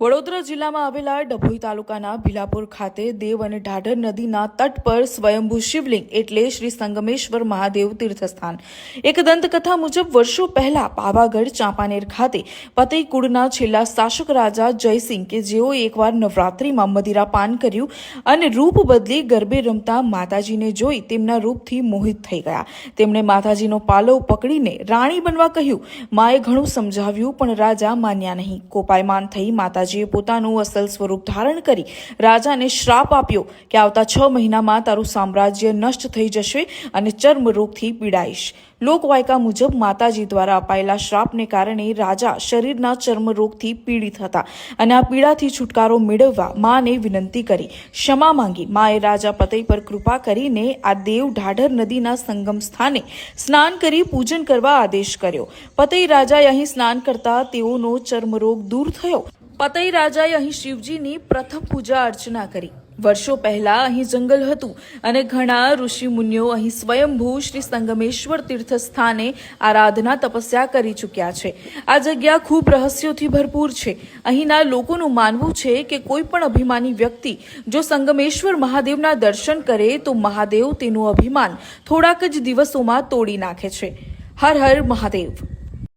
વડોદરા જિલ્લામાં આવેલા ડભોઈ તાલુકાના ભીલાપુર ખાતે દેવ અને ઢાઢર નદીના તટ પર સ્વયંભૂ શિવલિંગ એટલે શ્રી સંગમેશ્વર મહાદેવ તીર્થસ્થાન. એક દંતકથા મુજબ વર્ષો પહેલા પાવાગઢ ચાંપાનેર ખાતે પતઈ કુળના છેલ્લા શાસક રાજા જયસિંહ કે જેઓ એકવાર નવરાત્રિમાં મદિરાપાન કર્યું અને રૂપ બદલી ગરબે રમતા માતાજીને જોઈ તેમના રૂપથી મોહિત થઈ ગયા. તેમણે માતાજીનો પાલવ પકડીને રાણી બનવા કહ્યું. માએ ઘણું સમજાવ્યું પણ રાજા માન્યા નહીં. કોપાયમાન થઈ માતાજીએ પોતાનું અસલ સ્વરૂપ ધારણ કરી રાજાને શ્રાપ આપ્યો કે આવતા 6 મહિનામાં તારું સામ્રાજ્ય નષ્ટ થઈ જશે અને ચર્મરોગથી પીડાઈશ. લોકવાયકા મુજબ માતાજી દ્વારા અપાયેલા શ્રાપને કારણે રાજા શરીરના ચર્મરોગથી પીડિત હતા અને આ પીડાથી છુટકારો મેળવવા માને વિનંતી કરી ક્ષમા માંગી. માએ રાજા પતઈ પર કૃપા કરીને આ દેવ ઢાઢર નદીના સંગમ સ્થાને સ્નાન કરી પૂજન કરવા આદેશ કર્યો. પતઈ રાજાએ અહીં સ્નાન કરતા તેઓનો ચર્મરોગ દૂર થયો. પતઈ રાજાએ અહીં શિવજીની પ્રથમ પૂજા અર્ચના કરી. વર્ષો પહેલા અહીં જંગલ હતું અને ઘણા ઋષિ મુનિઓ અહીં સ્વયંભૂ શ્રી સંગમેશ્વર તીર્થ સ્થાને આરાધના તપસ્યા કરી ચૂક્યા છે. આ જગ્યા ખૂબ રહસ્યોથી ભરપૂર છે. અહીંના લોકોનું માનવું છે કે કોઈ પણ અભિમાની વ્યક્તિ જો સંગમેશ્વર મહાદેવના દર્શન કરે તો મહાદેવ તેનું અભિમાન થોડાક જ દિવસોમાં તોડી નાખે છે. હર હર મહાદેવ.